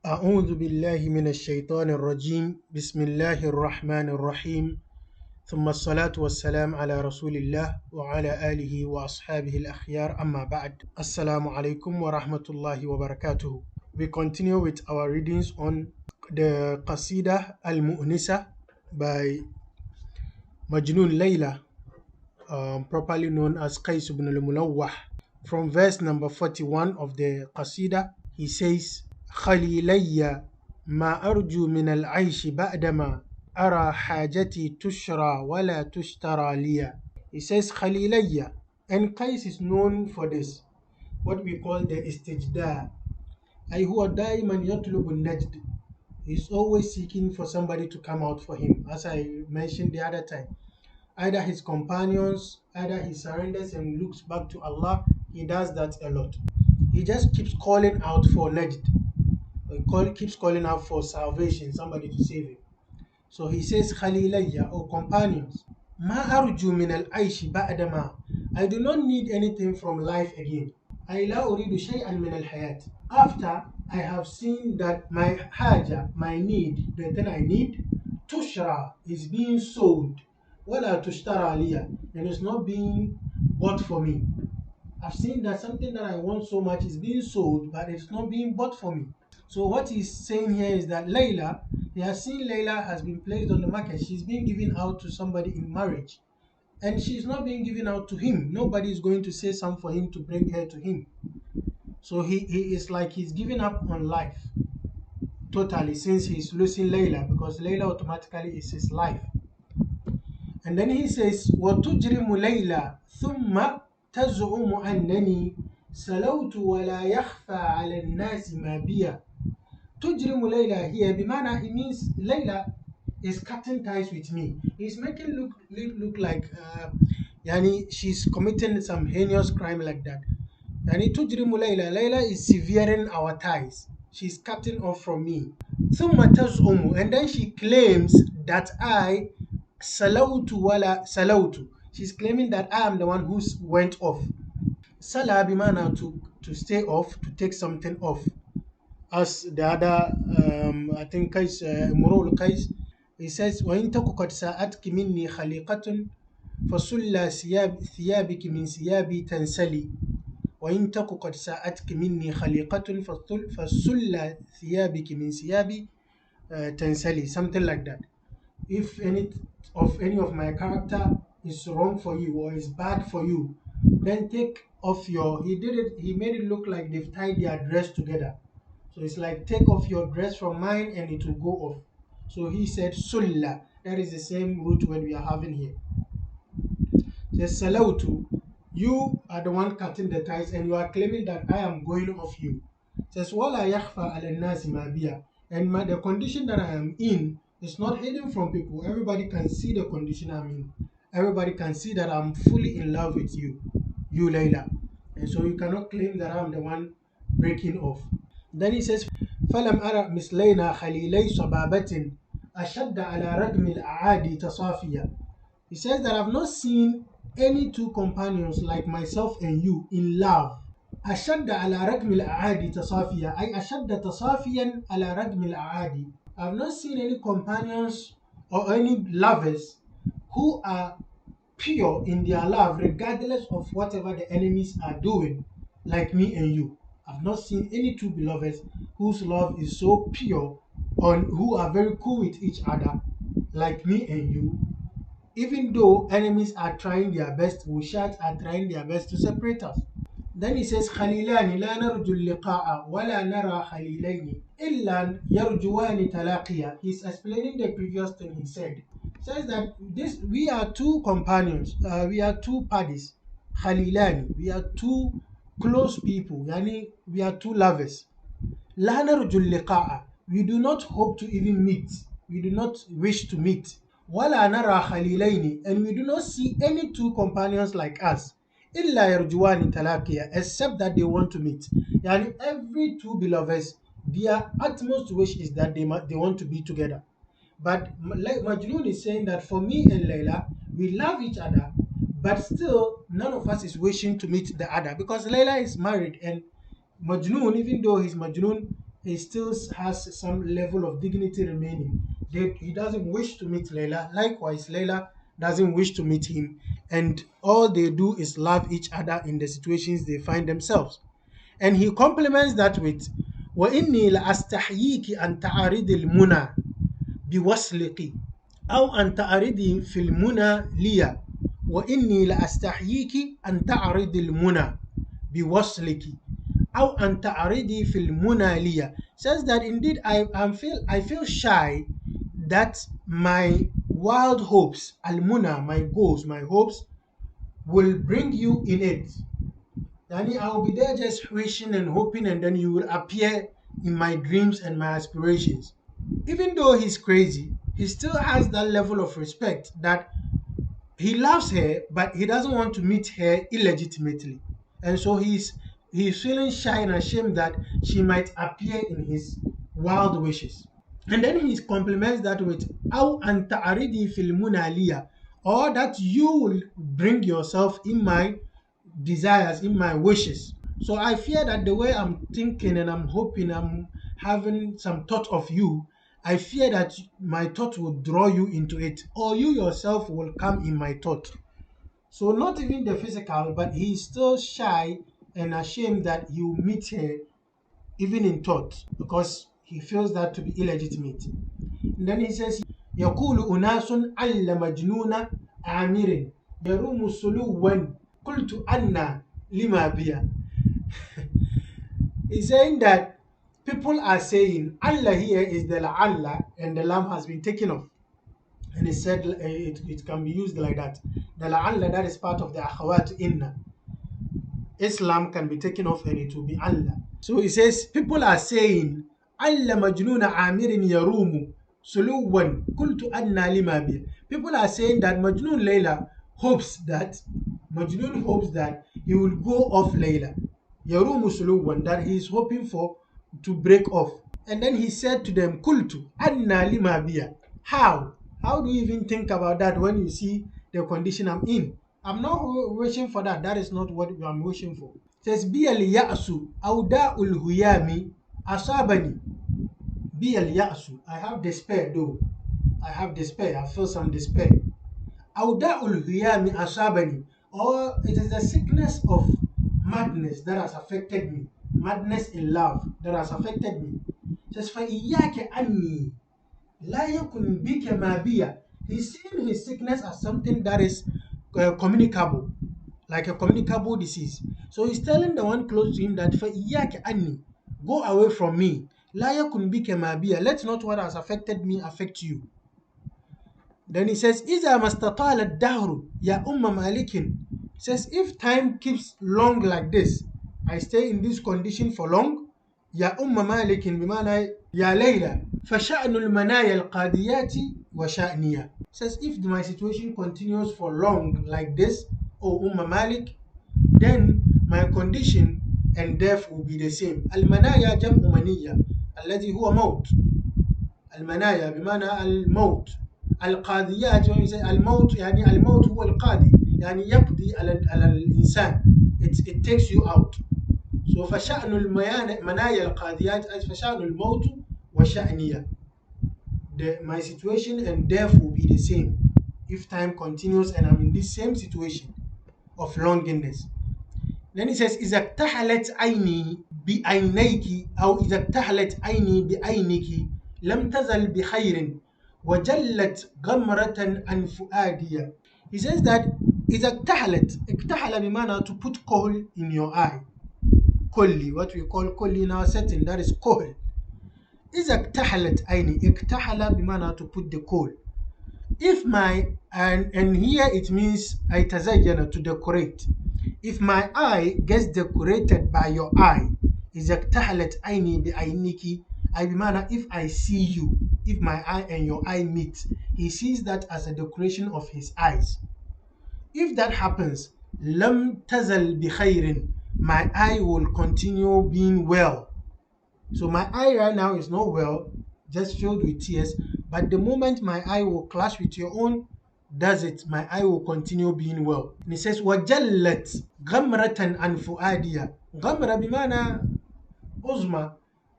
أعوذ بالله من الشيطان الرجيم بسم الله الرحمن الرحيم ثم الصلاة والسلام على رسول الله وعلى آله وأصحابه الأخيار أما بعد السلام عليكم ورحمة الله وبركاته. We continue with our readings on the قصيدة المؤنسة by Majnūn Layla, properly known as Qais ibn al-Mulawwah. From verse number 41 of the قصيدة, he says, خليلي ما أرجو من العيش بعدما أرى حاجتي تشرى ولا تشترى لي. He says خليلي, and Qais is known for this, what we call the istijda. أي هو دائما يطلب النجد. He's always seeking for somebody to come out for him, as I mentioned the other time. Either his companions, either he surrenders and looks back to Allah. He does that a lot. He just keeps calling out for najd. Keeps calling out for salvation, somebody to save him. So he says, Khalilayya, or companions, Ma arju min al-aishi ba'dama. I do not need anything from life again. I la uridu shay'an min al-hayat. After I have seen that my haja, my need, the thing I need, tushra, is being sold. Wala tushtara liya, and it's not being bought for me. I've seen that something that I want so much is being sold, but it's not being bought for me. So what he's saying here is that Layla, he has seen Layla has been placed on the market. She's being given out to somebody in marriage. And she's not being given out to him. Nobody is going to say something for him to bring her to him. So he is like he's giving up on life totally, since he's losing Layla, because Layla automatically is his life. And then he says, وَتُجْرِمُ لَيْلَى ثُمَّ تَزْعُمُ أَنَّنِي سَلَوْتُ وَلَا يَخْفَى عَلَى النَّاسِ مَا بِيَ. تُجْرِمُ لَيْلَى here, bimana, he means Layla is cutting ties with me. He's making look like yani she's committing some heinous crime like that. Yani تُجْرِمُ لَيْلَى, Layla is severing our ties. She's cutting off from me. ثُمَّ تَزْعُمُ, and then she claims that I salawtu wala salawtu. She's claiming that I am the one who went off. Salah bimana to stay off, to take something off. As the other, I think Qais, Imrul Qais, he says, وَإِن تَكُ قَدْ سَاءَتْكِ مِنِّي خَلِيقَةٌ فَسُلَّ ثِيَابِكِ مِنْ ثِيَابِي تَنْسَلِي. وَإِن تَكُ قَدْ سَاءَتْكِ مِنِّي خَلِيقَةٌ فَسُلَّ ثِيَابِكِ مِنْ ثِيَابِي تَنْسَلِي. Something like that. If any of my character is wrong for you or is bad for you, then take off your, he made it look like they've tied their dress together. So it's like, take off your dress from mine and it will go off. So he said sulla. That is the same root word we are having here. The salawtu, you are the one cutting the ties and you are claiming that I am going off you. It says wala yakhfa ala nasi ma biya. And the condition that I am in is not hidden from people. Everybody can see the condition I'm in. Everybody can see that I'm fully in love with you, Layla. And so you cannot claim that I'm the one breaking off. Then he says, فَلَمْ أَرَ مِثْلَيْنَا خَلِيلَيْ صَبَابَةٍ أَشَدَّ عَلَى رَقْمِ الْأَعَادِي تَصَافِيًا. He says that I've not seen any two companions like myself and you in love. أشد على رقم الأعادي تصافيا, أي أشد تصافيا على رقم الأعادي. I've not seen any companions or any lovers who are pure in their love regardless of whatever the enemies are doing, like me and you. I've not seen any two beloveds whose love is so pure and who are very cool with each other like me and you, even though enemies are trying their best, Wushat are trying their best to separate us. Then he says, خليلان لا نرجو اللقاء ولا نرى خليلين إلا يرجوان تلاقيا. He's explaining the previous thing he said. He says that we are two companions, we are two parties. خليلان, we are two close people, yani we are two lovers. لا نرجو اللقاء, we do not hope to even meet, we do not wish to meet. ولا نرى خليلين, and we do not see any two companions like us. إلا يرجوان تلاقيا, except that they want to meet. Yani every two beloveds, their utmost wish is that they want to be together. But Majnun is saying that for me and Layla, we love each other, but still none of us is wishing to meet the other, because Layla is married and Majnun, even though he's Majnun, he still has some level of dignity remaining. He doesn't wish to meet Layla. Likewise, Layla doesn't wish to meet him. And all they do is love each other in the situations they find themselves. And he complements that with وَإِنِّي لَأَسْتَحْيِيكِ أَنْ تَعَرِضِ الْمُنَى بِوَصْلِكِ أو أن تعرضي في المنى لي وإني لأستحييك أن تعرضي المنى بوصلك أو أن تعرضي في المنى لي. Says that indeed I feel shy that my wild hopes, al-muna, my goals, my hopes, will bring you in it. Yani I will be there just wishing and hoping, and then you will appear in my dreams and my aspirations. Even though he's crazy, he still has that level of respect that he loves her, but he doesn't want to meet her illegitimately. And so he's feeling shy and ashamed that she might appear in his wild wishes. And then he complements that with أو أن تعرضي في المنى or that you will bring yourself in my desires, in my wishes. So I fear that the way I'm thinking and I'm hoping, I'm having some thought of you, I fear that my thought will draw you into it, or you yourself will come in my thought. So not even the physical, but he's still shy and ashamed that he will meet her even in thought, because he feels that to be illegitimate. And then he says, يقول أناس عل مجنون عامر يروم سلوا قلت أنا لما بيا. He's saying that people are saying, Allah here is the la'alla, and the lamb has been taken off. And he said it can be used like that. The la'alla, that is part of the akhawat inna. Islam can be taken off and it will be Allah. So he says, people are saying, Allah majnuna amirin yarumu suluwan kultu anna lima bi. People are saying that Majnūn Layla hopes that he will go off Layla. Yarumu suluwan, that he is hoping for to break off. And then he said to them, kultu anna lima biya. How? How do you even think about that when you see the condition I'm in? I'm not wishing for that. That is not what I'm wishing for. It says, Biyal ya'su awda'ul huyami asabani. Biyal ya'su. I have despair though. I have despair. I feel some despair. Awda'ul huyami asabani. Or it is the sickness of madness that has affected me. Madness in love that has affected me. It says, فَإِيَّاكَ أَنِّي لَا يَكُنْ بِكَ مَا بِيَ. He's seeing his sickness as something that is communicable, like a communicable disease. So he's telling the one close to him that فَإِيَّاكَ أَنِّي, go away from me. لَا يَكُنْ بِكَ مَا بِيَ. Let not what has affected me affect you. Then he says, إِذَا مَسْتَطَالَ الدَّهْرُ يَا أُمَّ مَالِكٍ. He says, if time keeps long like this, I stay in this condition for long, يا أم مالك بمعنى يا ليلى فشأن المنايا القاديات وشأنية. Says if my situation continues for long like this, O Malik, then my condition and death will be the same. المنايا جمع منية الذي هو موت. المنايا بمعنى الموت. القاضيات الموت يعني الموت هو القاضي يعني يقضي على الإنسان. It takes you out. So فشأن المنايا القاضيات فشأن الموت وشأنية. My situation and death will be the same if time continues and I'm in this same situation of longiness. Then he says إذا اكتحلت عيني بعينيك أو إذا اكتحلت عيني بعينك لم تزل بخير وجلت غمرة عن فؤادي. He says that إذا اكتحلت, اكتحل بمعنى to put coal in your eye. Kolli, what we call kolli in our setting, that is kohl. إذا اكتحلت عيني, اكتحل بمعنى to put the coal. If my, and here it means أيتزين, to decorate. If my eye gets decorated by your eye, إذا اكتحلت عيني بعينك, I بمعنى if I see you, if my eye and your eye meet, he sees that as a decoration of his eyes. If that happens, لم تزل بخير, my eye will continue being well. So my eye right now is not well, just filled with tears, but the moment my eye will clash with your own, does it, my eye will continue being well. And it says, وَجَلَّتْ غَمْرَةً عَنْ فُؤَادِيَ. غَمْرَة بمعنى أزمة,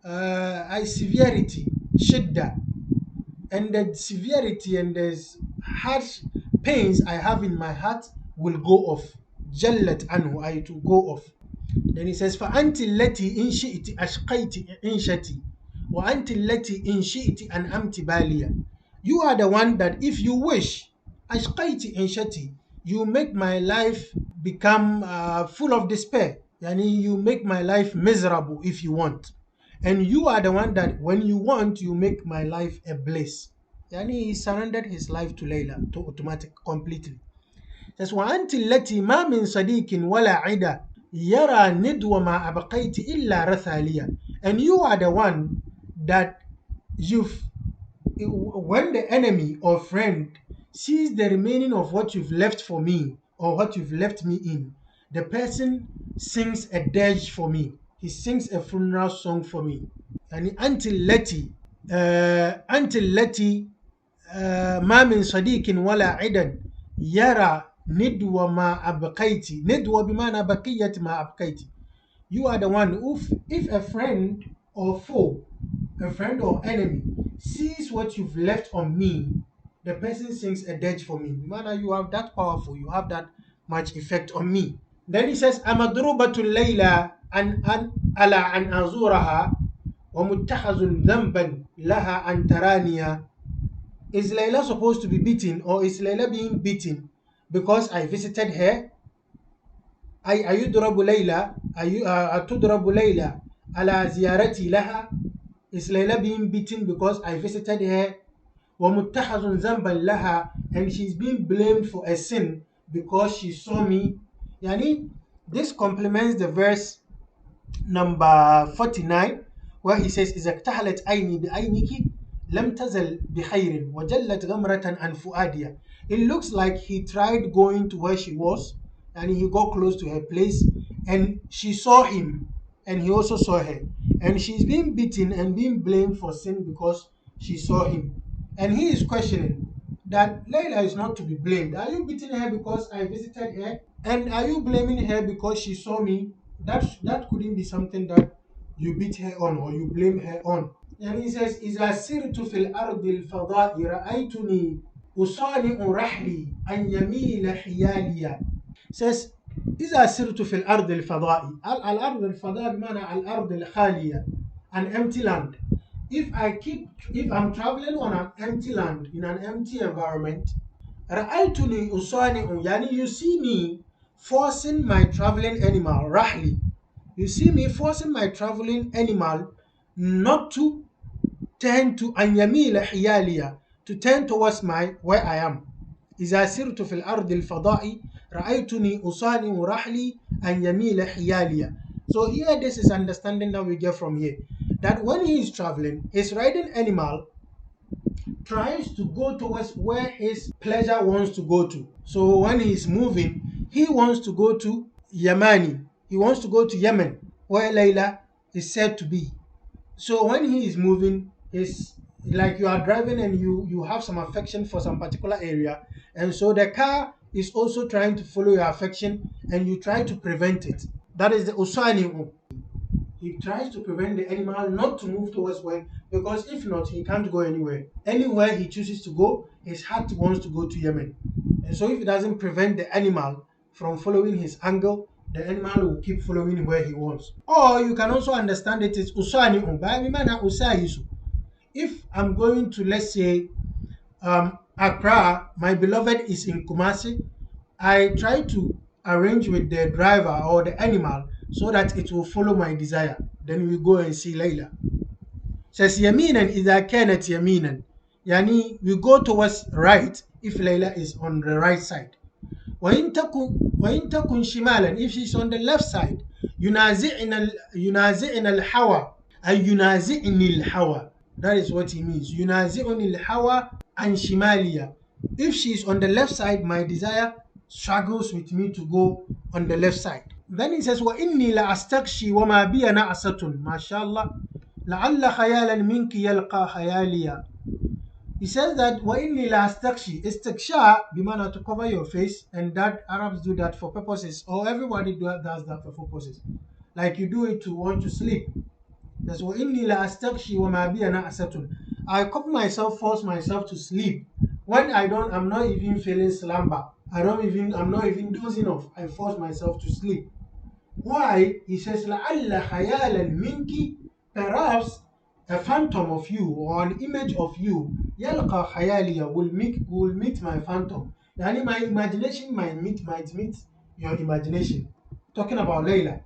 severity, shidda, and the severity and the harsh pains I have in my heart will go off. Jallat anhu, I to go off. Then he says, فَأَنْتِ الَّتِي إِنْ شِئْتِ أَشْقَيْتِ عِنْشَتِي وَأَنْتِ الَّتِي إِنْ شِئْتِ أَنْعَمْتِ بَالِيًا. You are the one that if you wish, أَشْقَيْتِ عِنْشَتِي, you make my life become full of despair. Yani you make my life miserable if you want. And you are the one that when you want, you make my life a bliss. Yani he surrendered his life to Layla, to automatic, completely. That's وأنت التي ما من صديق ولا عدا يرى ندو ما أبقيت إلا رثاليا. And you are the one that you've, when the enemy or friend sees the remaining of what you've left for me or what you've left me in, the person sings a dirge for me. He sings a funeral song for me. يعني أنت التي ما من صديق ولا عدا يرى ندوة ما أبقيت. ندوة بمعنى بقية ما أبقيت. You are the one who, if a friend or foe, a friend or enemy, sees what you've left on me, the person sings a dirge for me. Bimana, you have that powerful, you have that much effect on me. Then he says, أمضروبة الليلة أن ألا أن أزورها ومتخذ ذنبا لها أن ترانيا. Is Layla supposed to be beaten, or is Layla being beaten because I visited her? أيضرب ليلى أتضرب ليلى على زيارتي لها. Is Layla being beaten because I visited her? ومتخذ ذنبا لها, and she's being blamed for a sin because she saw me. Yani, this complements the verse number 49 where he says إذا اكتحلت عيني بعينك لم تزل بخير وجلت غمرة عن فؤادية. It looks like he tried going to where she was and he got close to her place and she saw him and he also saw her, and she's being beaten and being blamed for sin because she saw him. And he is questioning that Layla is not to be blamed. Are you beating her because I visited her? And are you blaming her because she saw me? That couldn't be something that you beat her on or you blame her on. And he says, إذا سرت في الأرض الفضاء رأيتني أصانع رحلي أن يميل حيالي. Says إذا سرت في الأرض الفضاء. الأرض الفضاء بمعنى الأرض الخالية, an empty land. If I'm traveling on an empty land, in an empty environment, رأيتني أصانع, يعني you see me forcing my traveling animal, rahli. You see me forcing my traveling animal not to turn to أن حياليا, to turn towards where I am. إذا سرت في الأرض الفضاء رأيتني أصانع رحلي أن يميل حياليا. So here this is understanding that we get from here, that when he is traveling, his riding animal tries to go towards where his pleasure wants to go to. So when he is moving, he wants to go to Yamani. He wants to go to Yemen, where Layla is said to be. So when he is moving, it's like you are driving and you have some affection for some particular area, and so the car is also trying to follow your affection and you try to prevent it. That is the usani. He tries to prevent the animal not to move towards where, because if not, he can't go anywhere. Anywhere he chooses to go, his heart wants to go to Yemen. And so if he doesn't prevent the animal from following his angle, the animal will keep following where he wants. Or you can also understand it is usani usayisu. If I'm going to, let's say, Accra, my beloved is in Kumasi, I try to arrange with the driver or the animal so that it will follow my desire. Then we go and see Layla. Says yaminan إذا كانت yaminan. Yani we go towards right if Layla is on the right side. وإن تكن شمالا, if she's on the left side, ينازعنا الهوى أي ينازعني الهوى. That is what he means. ينازعني الهوى عن شمالية. If she's on the left side, my desire struggles with me to go on the left side. Then he says, وإني لأستغشي وما بي نعسة ما شاء الله لعل خيالا منك يلقى خياليا. He says that وإني لأستغشي, istighsha bimana, to cover your face, and that Arabs do that for purposes, or everybody does that for purposes. Like you do it to want to sleep. That's وَإِنِّي لَأَسْتَغْشِي وَمَا بِيَ نَعْسَةٌ. I force myself to sleep when I'm not even feeling slumber. I'm not even dozing off. I force myself to sleep. Why? He says, لَعَلَّ خَيَالًا مِنْكِ. Perhaps a phantom of you or an image of you يلقى خيالي will meet my phantom. Yani my imagination might meet your imagination. Talking about Layla.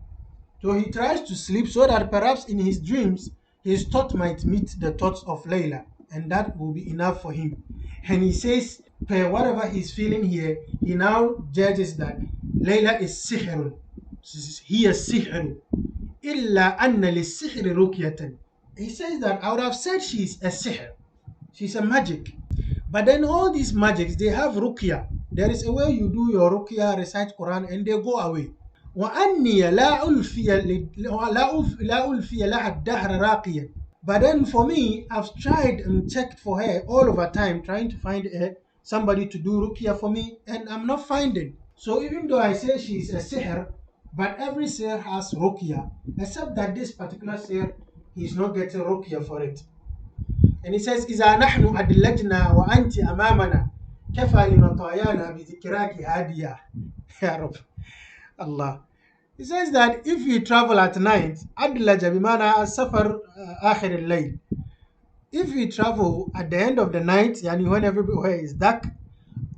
So he tries to sleep so that perhaps in his dreams his thought might meet the thoughts of Layla, and that will be enough for him. And he says, per whatever he's feeling here, he now judges that Layla is sihrun. He is sihrun. إلا أن للسحر رقية. He says that I would have said she's a sihr. She's a magic. But then all these magics, they have ruqya. There is a way you do your ruqya, recite Quran, and they go away. وأني لا ألفي لها الدهر راقيا. But then for me, I've tried and checked for her all over time, trying to find somebody to do ruqya for me, and I'm not finding. So even though I say she's a sihr, but every sihr has ruqya, except that this particular sihr, he's not getting ruqya for it. And he says, إذا نحن أدلجنا وأنت أمامنا كفى لمطايانا بذكراك هادية. يا رب. Allah. He says that if we travel at night, أدلج بمعنى سفر آخر الليل. If we travel at the end of the night, yani when everywhere is dark,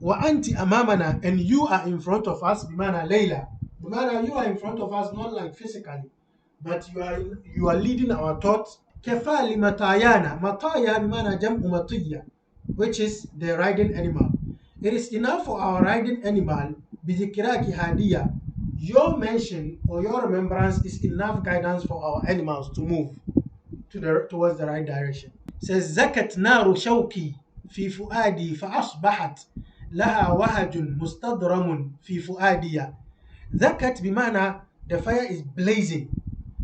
وأنت أمامنا, and you are in front of us, بمعنى ليلى. بمعنى you are in front of us, not like physically, but you are leading our thoughts. كفى لمطايانا. مطايا بمعنى جمع مطية, which is the riding animal. It is enough for our riding animal. بذكراك هادية. Your mention or your remembrance is enough guidance for our animals to move towards the right direction. It says زكت نار شوقي في فؤادي فأصبحت لها وهج مستضرم في فؤادي. زكت بمعنى the fire is blazing.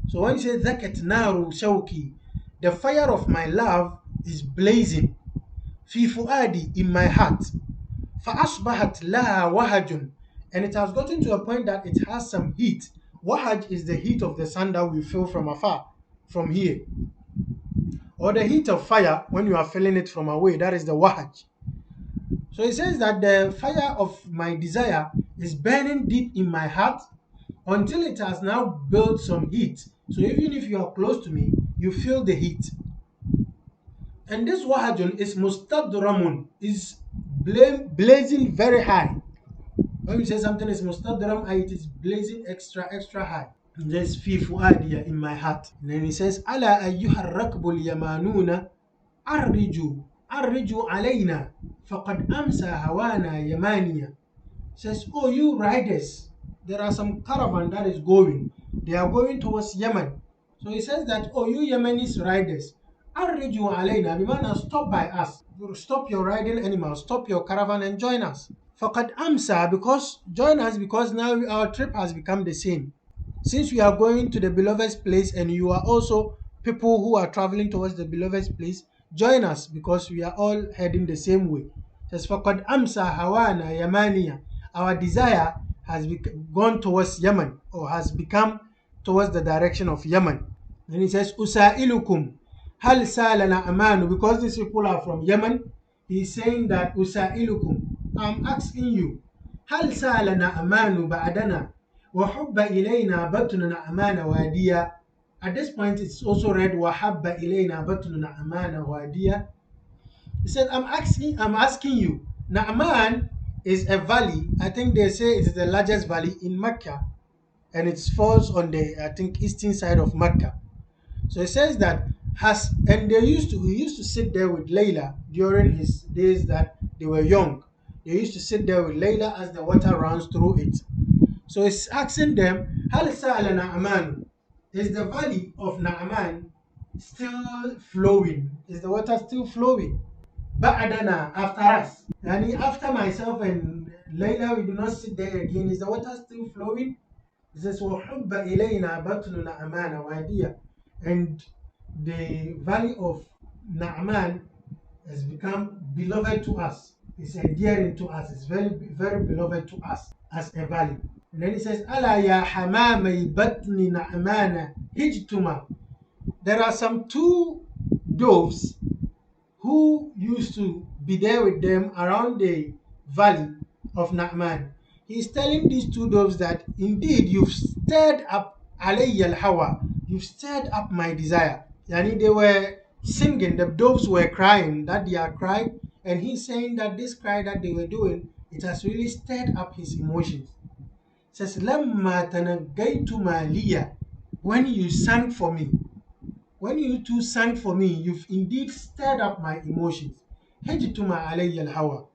So when you say زكت نار شوقي, the fire of my love is blazing. في فؤادي, in my heart. فأصبحت لها وهج, and it has gotten to a point that it has some heat. Wahaj is the heat of the sun that we feel from afar, from here. Or the heat of fire when you are feeling it from away, that is the wahaj. So it says that the fire of my desire is burning deep in my heart until it has now built some heat. So even if you are close to me, you feel the heat. And this wahajun is mustadramun, is blazing very high. When you say something is mustadram, it is blazing extra high. There's fi fuadiya, in my heart. And then he says, Ala ayyuha rakbul yamanuna arriju alayna faqad amsa hawana yamaniya. Says, oh you riders, there are some caravan that is going. They are going towards Yemen. So he says that, oh you Yemenis riders, arriju alayna, bimana stop by us. Stop your riding animals, stop your caravan and join us. فَقَدْ أَمْسَى, because join us, because now our trip has become the same. Since we are going to the beloved's place and you are also people who are traveling towards the beloved's place, join us because we are all heading the same way. It says فَقَدْ أَمْسَى هَوَانَا يَمَانِيَا. Our desire has gone towards Yemen, or has become towards the direction of Yemen. Then he says أُسَائِلُكُمْ هَلْ سَالَنَا أَمَانُ, because these people are from Yemen. He's saying that أُسَائِلُكُمْ, I'm asking you, هل سالنا أمان بعدنا وحب إلينا بطننا أمان واديا. At this point it's also read وحب إلينا بطننا أمان واديا. He said, I'm asking you. Na'man is a valley. I think they say it is the largest valley in Mecca, and it falls on the, I think, eastern side of Mecca. So it says that he used to sit there with Layla during his days that they were young. They used to sit there with Layla as the water runs through it. So it's asking them, Hal Sa'ala Na'man, is the valley of Na'man still flowing? Is the water still flowing? Ba'adana, after us. Yani after myself and Layla, we do not sit there again. Is the water still flowing? It says, وَحُبَّ إِلَيْنَا بَطْنُ نَعْمَانَ وَادِيَةً. And the valley of Na'man has become beloved to us. It's endearing to us. It's very, very beloved to us as a valley. And then he says, أَلَا يَا حَمَامَيْ بَطْنِ نَعْمَانَ هِجْتُمَا. there are some two doves who used to be there with them around the valley of Na'man. He's telling these two doves that indeed you've stirred up alayya al-hawa, you've stirred up my desire. Yani they were singing, the doves were crying, that they are crying, and he's saying that this cry that they were doing, it has really stirred up his emotions. It says, Lamma tanagaitu maliya, when you sang for me, when you two sang for me, you've indeed stirred up my emotions. هجتما علي الهوى.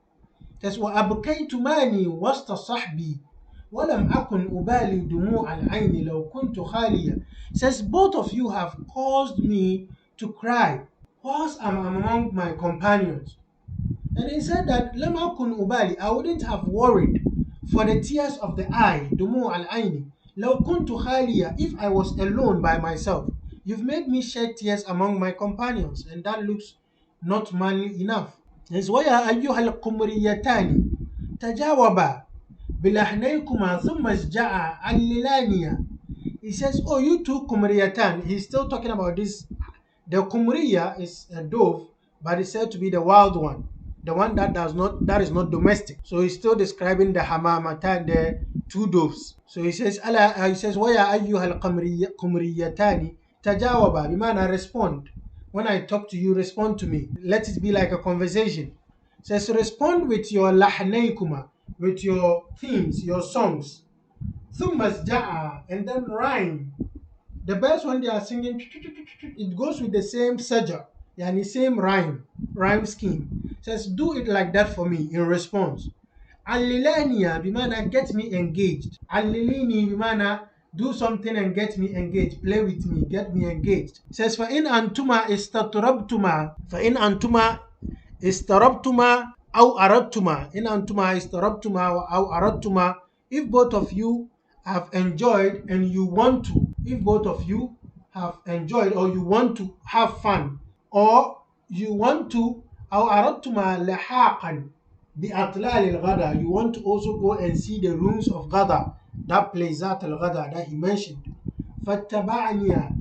Says وأبكيتماني وسط صحبي ولم أكن أبالي دموع العين لو كنت خاليا. Says both of you have caused me to cry whilst I'm among my companions. And he said that لم أكن أبالي, I wouldn't have worried for the tears of the eye, دموع العين, لو كنت خاليا, if I was alone by myself. You've made me shed tears among my companions, and that looks not manly enough. Says, وَيَا أَيُّهَا الْقُمْرِيَّتَانِ تَجَاوَبَا بِلَحْنَيْكُمَا ثُمَّ اسْجَعَا عَلِّلَانِيَا. He says, oh, you two Kumriyatan. He's still talking about this. The Kumriya is a dove, but it's said to be the wild one, the one that is not domestic. So he's still describing the Hamamatan, the two doves. So he says, وَيَا أَيُّهَا الْقُمْرِيَّتَانِ تَجَاوَبَا, bimana respond. When I talk to you, respond to me. Let it be like a conversation. It says, respond with your lahnaykuma, with your themes, your songs. ثُمَّ اسْجَعَا, and then rhyme. The birds, when they are singing, it goes with the same sajah, yani same rhyme scheme. It says, do it like that for me in response. Allilaniya, bimana get me engaged. Allilini, bimana do something and get me engaged. Play with me, get me engaged. It says, فَإِنْ أَنْتُمَا istarabtuma أو أردتما إن أنتما استربتما أو أردتما, if both of you have enjoyed and you want to, if both of you have enjoyed or you want to have fun, or you want to أو أردتما لحاقا بأطلال الغدا, you want to also go and see the ruins of Ghada, that place ذات الغدا that he mentioned. فاتبعانيا,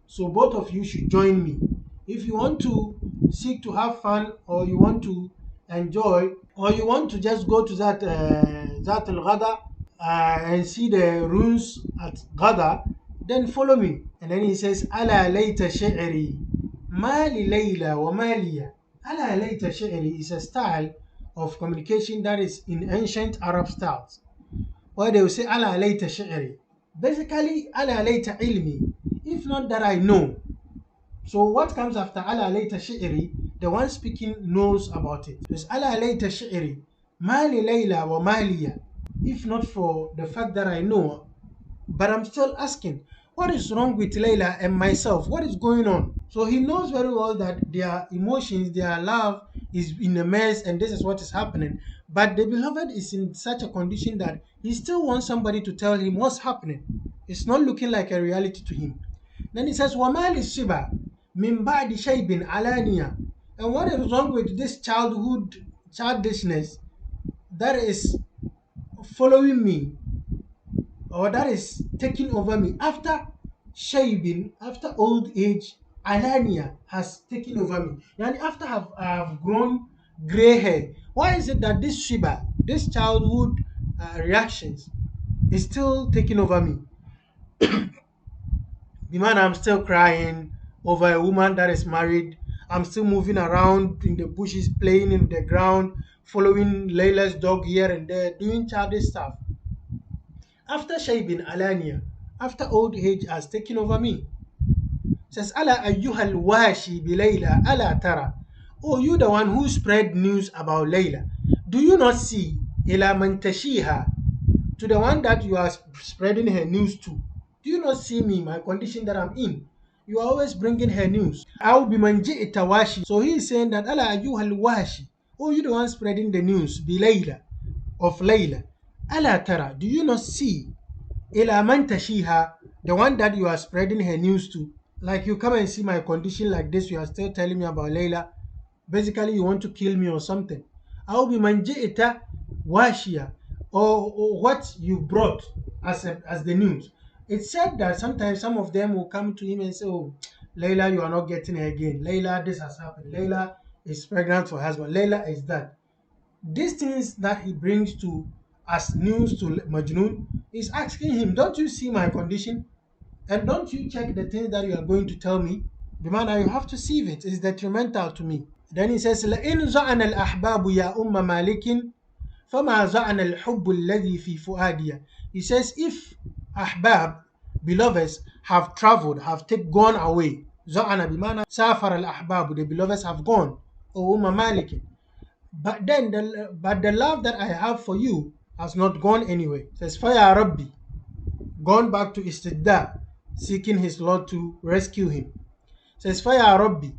so both of you should join me. If you want to seek to have fun, or you want to enjoy, or you want to just go to that al-Ghada and see the ruins at Ghada, then follow me. And then he says, Ala layta shi'ri mali layla wa maliya. Ala layta shi'ri is a style of communication that is in ancient Arab styles, where they will say Ala layta shi'ri. Basically, Ala layta ilmi, if not that I know. So what comes after Ala layta shi'ri, the one speaking knows about it. It's Ala layta shi'ri mali layla wa maliya. If not for the fact that I know, but I'm still asking, what is wrong with Layla and myself? What is going on? So he knows very well that their emotions, their love is in a mess, and this is what is happening. But the beloved is in such a condition that he still wants somebody to tell him what's happening. It's not looking like a reality to him. Then he says, وَمَا لِلشِّبَى مِنْ بَعْدِ شَيْبٍ عَلَانِيَةٍ. And what is wrong with this childishness that is following me, or that is taking over me after shaybin, after old age, alania has taken over me. And after I have grown gray hair, why is it that this shiba, this childhood reactions is still taking over me? The man, I'm still crying over a woman that is married. I'm still moving around in the bushes, playing in the ground, following Layla's dog here and there, doing childish stuff. After shaybin alania, after old age has taken over me. Says, Ala ayyuhal washi bi Layla, ala tara. Oh, you the one who spread news about Layla. Do you not see? Ila man tashiha, to the one that you are spreading her news to. Do you not see me, my condition that I'm in? You are always bringing her news. Aw bi man ji'ta washi. So he is saying that, Ala ayyuhal washi. Oh, you the one spreading the news bi Layla, of Layla. Ala tara, do you not see? Ila man tashiha, the one that you are spreading her news to. Like, you come and see my condition like this, you are still telling me about Layla. Basically, you want to kill me or something. Aw bi man ji'ta washiya, or what you brought as the news. It's said that sometimes some of them will come to him and say, "Oh, Layla, you are not getting her again. Layla, this has happened. Layla is pregnant for her husband. Layla is that." These things that he brings to as news to Majnun is asking him, "Don't you see my condition? And don't you check the things that you are going to tell me? The man, you have to see it. It's detrimental to me." Then he says, لَإِنْ زَعَنَ الْأَحْبَابُ يَا أُمَّ مَالِكٍ فَمَا زَعَنَ الْحُبُّ الَّذِي فِي فُؤَادِيَ. He says, if ahbab, beloveds, have traveled, gone away, زَعَنَ بِمَعنَى سَافَرَ الْأَحْبَابُ, the beloveds have gone, O مَالِكٍ. But the love that I have for you has not gone anywhere. It says, فَيَا رَبِّي, gone back to istidda, seeking his Lord to rescue him. It says, فَيَا رَبِّي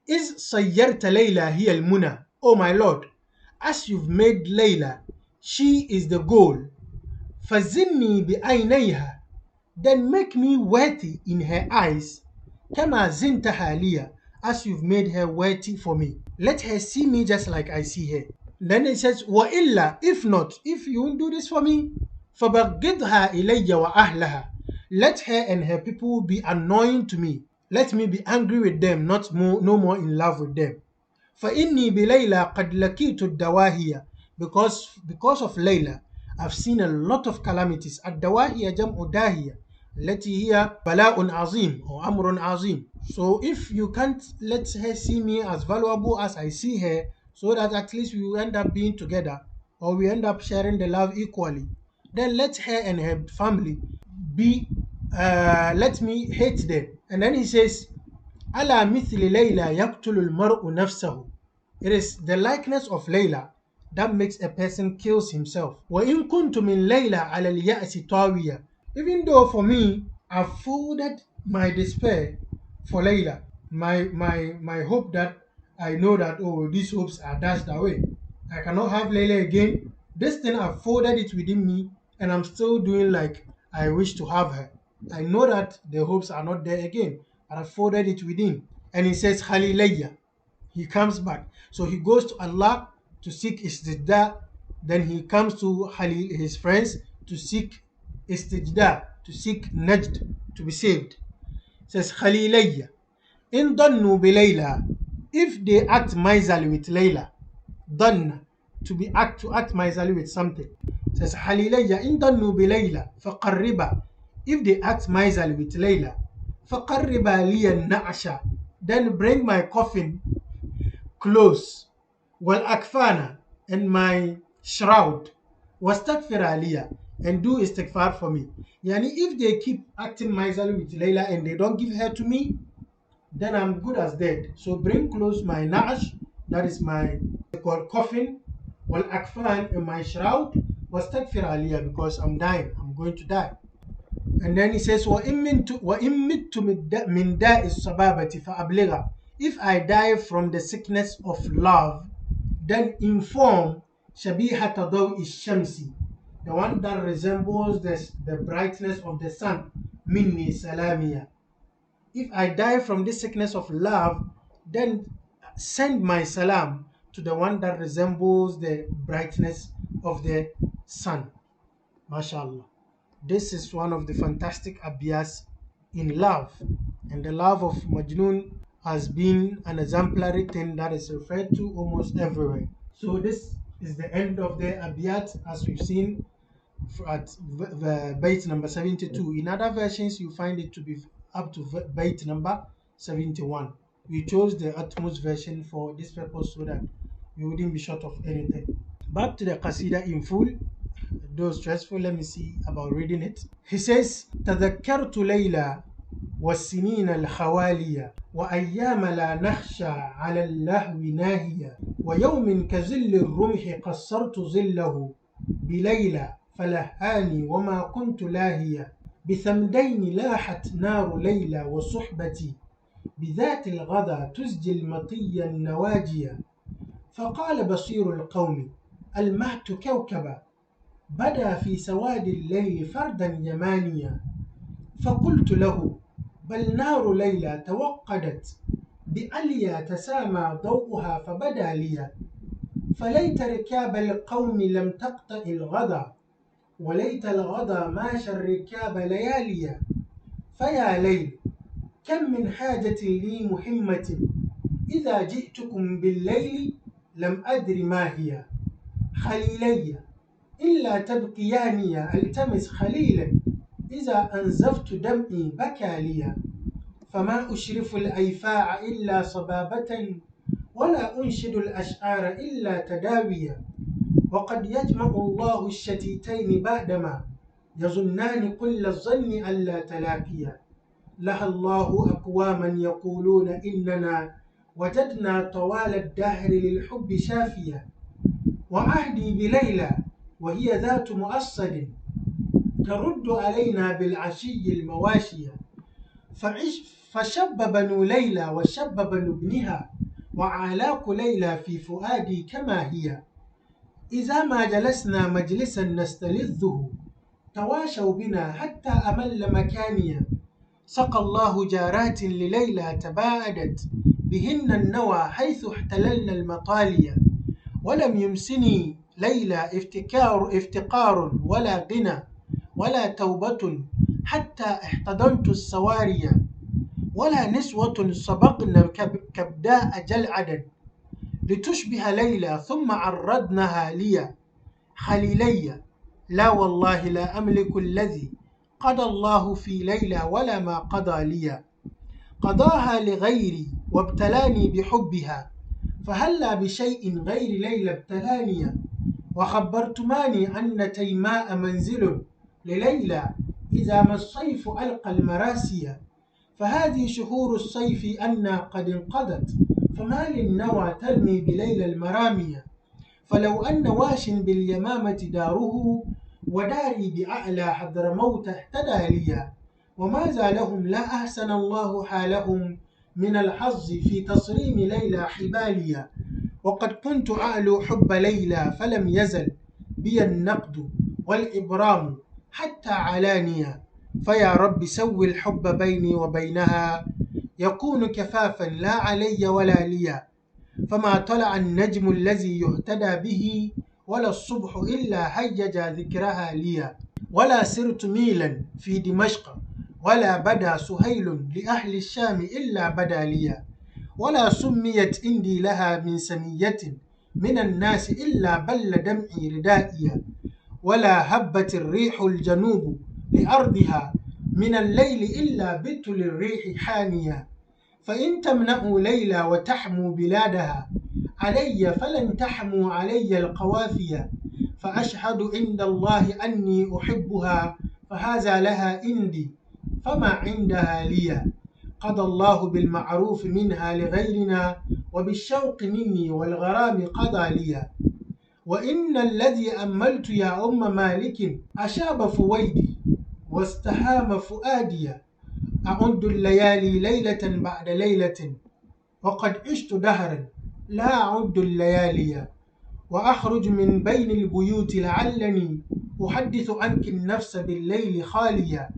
إِذْ صَيَّرْتَ لَيْلَى هِيَ الْمُنَى. Oh my Lord, as you've made Layla, she is the goal. فَزِنِّي بِعَيْنَيْهَا, then make me worthy in her eyes. كَمَا زِنْتَهَا لِيَ, as you've made her worthy for me. Let her see me just like I see her. Then it says, وَإِلَّا, if not, if you won't do this for me, فَبَغِّضْهَا إِلَيَّ وَأَهْلَهَا, let her and her people be annoying to me. Let me be angry with them, no more in love with them. فَإِنِّي بِلَيْلَى قَدْ لَكِيتُ الدَّوَاهِيَ, because of Layla, I've seen a lot of calamities. الدواهية جمع داهية التي هي بلاء عظيم or أمر عظيم. So if you can't let her see me as valuable as I see her, so that at least we will end up being together or we end up sharing the love equally, then let her and her family be, let me hate them. And then he says, "Ala mithli Layla yaqtulu al-mar'u nafsahu." It is the likeness of Layla that makes a person kills himself. وَإِن كُنْتُ مِنْ لَيْلَى عَلَى الْيَأْسِ طَاوِيًا. Even though for me, I've folded my despair for Layla, my hope that I know that, oh, these hopes are dashed away. I cannot have Layla again. This thing, I've folded it within me and I'm still doing like I wish to have her. I know that the hopes are not there again, but I folded it within. And he says, Halilayya. He comes back. So he goes to Allah to seek istijda. Then he comes to his friends to seek istijda, to seek najd, to be saved. It says, Khalilayya, in dannu bilayla, if they act miserly with Layla, done, to act miserly with something. It says, Halilayya, in dannu bilayla, faqarriba, if they act miserly with Layla, faqarriba liya na'asha, then bring my coffin close, wal akfana, and my shroud, wastaghfir aliya, and do istighfar for me. Yani, if they keep acting miserly with Layla and they don't give her to me, then I'm good as dead. So bring close my na'ash, that is my coffin, wal akfan, and my shroud, wastaghfir aliya, because I'm dying, I'm going to die. And then he says, وَإِن مِتُّ مِنْ دَاءِ الصَّبَابَةِ فَأَبْلِغَ. If I die from the sickness of love, then inform شَبِيهَةَ ضَوْءِ الشَّمْسِ, the one that resembles the brightness of the sun, minni salamiya. If I die from this sickness of love, then send my salam to the one that resembles the brightness of the sun. MashaAllah. This is one of the fantastic abiyas in love, and the love of Majnun has been an exemplary thing that is referred to almost everywhere. So this is the end of the abiyat, as we've seen at the bait number 72. In other versions, you find it to be up to bait number 71. We chose the utmost version for this purpose so that we wouldn't be short of anything. Back to the qasida in full. Though stressful, let me see about reading it. He says, تذكرت ليلى والسنين الخوالية وأيام لا نخشى على اللهو ناهية ويوم كظل الرمح قصرت ظله بليلى فلهاني وما كنت لاهية بثمدين لاحت نار ليلى وصحبتي بذات الغدا تزجي المطي النواجية فقال بصير القوم المهت كوكبا بدا في سواد الليل فردا يمانيا فقلت له بل نار ليلى توقدت بأليا تسامى ضوءها فبدا لي فليت ركاب القوم لم تقطع الغدا وليت الغدا ماشى الركاب لياليا. فيا ليل كم من حاجة لي مهمة، إذا جئتكم بالليل لم أدر ما هي. خليلي إلا تبقياني ألتمس خليلا، إذا أنزفت دمعي بكى لي. فما أشرف الأيفاع إلا صبابة، ولا أنشد الأشعار إلا تداويا. وقد يجمع الله الشتيتين بعدما يظنان كل الظن ألا تلاقيا. لها الله أقواما يقولون إننا وجدنا طوال الدهر للحب شافيا. وعهدي بليلى وهي ذات مؤصد، ترد علينا بالعشي المواشية. فشب بنو ليلى وشب بنو ابنها، وعلاق ليلى في فؤادي كما هي. إذا ما جلسنا مجلسا نستلذه، تواشوا بنا حتى أمل مكانيا. سقى الله جارات لليلى تباعدت بهن النوى حيث احتللن المطاليا. ولم يمسني ليلى افتقار ولا غنى ولا توبة، حتى احتضنت السواريا. ولا نسوة سبقن كبداء جلعدا، لتشبه ليلى ثم عرضنها لي. خليلي لا والله لا أملك الذي قضى الله في ليلى ولا ما قضى لي. قضاها لغيري وابتلاني بحبها، فهلا بشيء غير ليلى ابتلاني. وخبرتماني أن تيماء منزل لليلى، إذا ما الصيف ألقى المراسي. فهذه شهور الصيف أنا قد انقضت، فما للنوى ترمي بليلى المرامي. فلو أن واش باليمامة داره، وداري بأعلى حضرموت اهتدى لي. وماذا لهم لا أحسن الله حالهم من الحظ في تصريم ليلى حباليا. وقد كنت أعلو حب ليلى فلم يزل بي النقد والإبرام حتى علانيا. فيا رب سوي الحب بيني وبينها، يكون كفافا لا علي ولا لي. فما طلع النجم الذي يهتدى به، ولا الصبح إلا هيج ذكرها لي. ولا سرت ميلا في دمشق، ولا بدا سهيل لأهل الشام إلا بدا لي. ولا سميت عندي لها من سمية من الناس إلا بل دمعي ردائي. ولا هبت الريح الجنوب لأرضها من الليل إلا بت للريح حانية. فإن تمنعوا ليلى وتحموا بلادها علي، فلن تحموا علي القوافية. فأشهد عند الله أني أحبها، فهذا لها عندي فما عندها لي. قضى الله بالمعروف منها لغيرنا، وبالشوق مني والغرام قضى لي. وإن الذي أملت يا أم مالك أشاب فويدي واستهام فؤادي. أعد الليالي ليلة بعد ليلة، وقد عشت دهرا لا أعد الليالي. وأخرج من بين البيوت لعلني أحدث عنك النفس بالليل خاليا.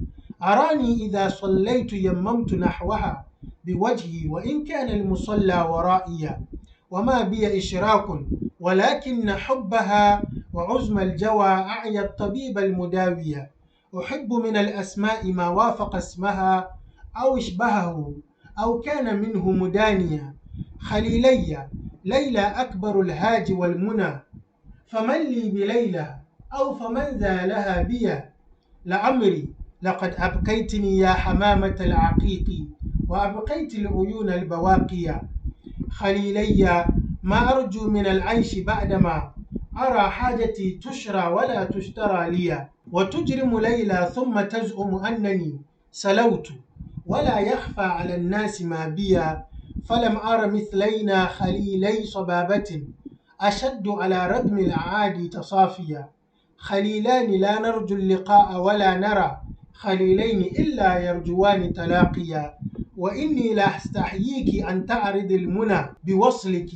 أراني إذا صليت يممت نحوها بوجهي، وإن كان المصلى ورائي. وما بي إشراك ولكن حبها، وعزم الجوى أعيا الطبيب المداوي. أحب من الأسماء ما وافق اسمها، أو اشبهه أو كان منه مدانيا. خليلي ليلى أكبر الهاج والمنى، فمن لي بليلى أو فمن ذا لها بي. لعمري لقد أبقيتني يا حمامة العقيق، وأبقيت العيون البواقية. خليلي ما أرجو من العيش بعدما أرى حاجتي تشرى ولا تشترى لي. وتجرم ليلى ثم تزعم أنني سلوت، ولا يخفى على الناس ما بي. فلم أر مثلينا خليلي صبابة، أشد على ردم الأعادي تصافيا. خليلان لا نرجو اللقاء ولا نرى خليلين إلا يرجوان تلاقيا. وإني لا أستحييك أن تعرض المنى بوصلك،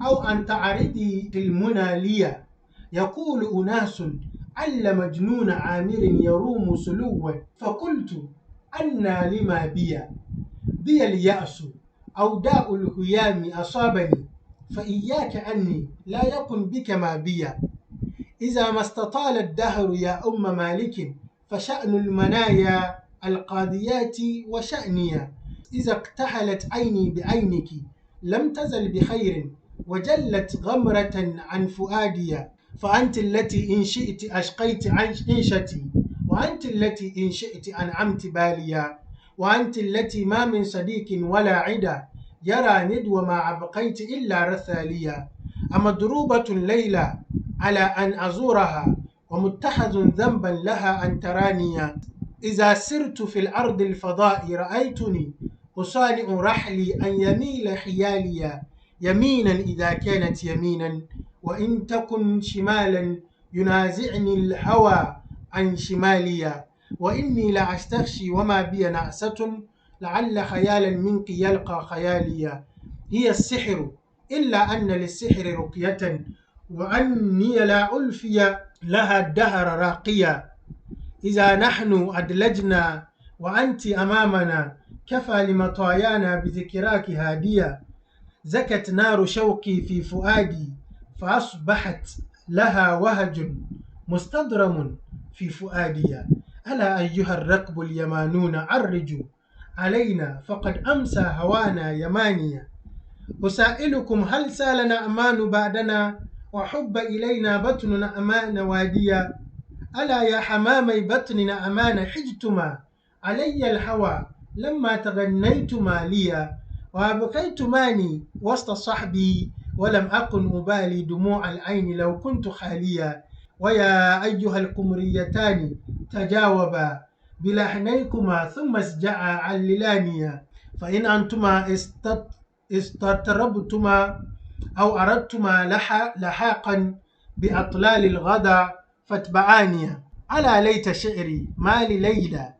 أو أن تعرضي المنى لي. يقول أناس عل مجنون عامر يروم سلوا، فقلت أنى لما بي اليأس أو داء الهيام أصابني. فإياك أني لا يكن بك ما بي. إذا ما استطال الدهر يا أم مالك فشأن المنايا القاضيات وشأني. إذا اكتحلت عيني بعينك لم تزل بخير وجلت غمرة عن فؤادي. فأنت التي إن شئت أشقيت عيشتي، وأنت التي إن شئت أنعمت باليا، وأنت التي ما من صديق ولا عدا يرى ندو ما أبقيت إلا رثاليا. أمضروبة ليلى على أن أزورها ومتخذ ذنبا لها أن تراني. إذا سرت في الأرض الفضاء رأيتني أصانع رحلي أن يميل حيالي يمينا إذا كانت يمينا، وإن تكن شمالا ينازعني الهوى عن شمالي. وإني لأستخشي وما بي نعسة لعل خيالا منك يلقى خيالي. هي السحر إلا أن للسحر رقية وأني لا ألفي لها الدهر راقيا. إذا نحن أدلجنا وأنت أمامنا كفى لمطايانا بذكراك هادية. زكت نار شوقي في فؤادي فأصبحت لها وهج مستضرم في فؤادي. ألا أيها الركب اليمانون عرجوا علينا فقد أمسى هوانا يمانيا. أسائلكم هل سال نعمان بعدنا وحب إلينا بطن نعمان واديا. ألا يا حمامي بطن نعمان حجتما علي الهوى لما تغنيتما لي، وأبقيتماني وسط صحبي ولم أكن أبالي دموع العين لو كنت خاليا. ويا أيها القمريتان تجاوبا بلحنيكما ثم اسجعا عللانيا. فإن أنتما استطربتما أو أردتما لحاقا بأطلال الغدا فاتبعانيا. ألا ليت شعري ما لليلى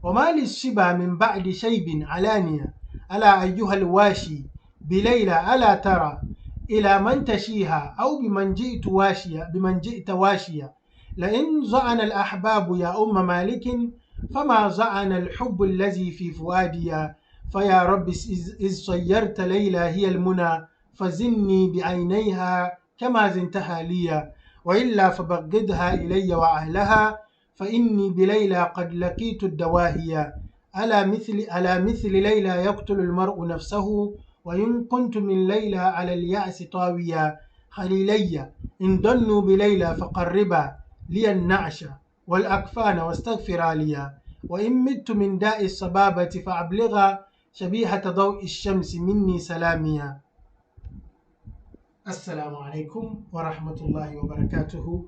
وما للشبا من بعد شيب علانيا. ألا أيها الواشي بليلى ألا ترى إلى من تشيها أو بمن جئت واشيا. لئن زعن الأحباب يا أم مالك فما زعن الحب الذي في فؤادي. فيا رب إذ صيرت ليلى هي المنى فزني بعينيها كما زنتها لي، وإلا فبغضها إلي وأهلها فإني بليلى قد لقيت الدواهي. ألا مثل ليلى يقتل المرء نفسه وإن كنت من ليلى على اليأس طاويا. خليلي إن ضنوا بليلى فقربا لي النعش والأكفان واستغفرا لي، وإن مت من داء الصبابة فأبلغا شبيهة ضوء الشمس مني سلاميا. السلام عليكم ورحمة الله وبركاته.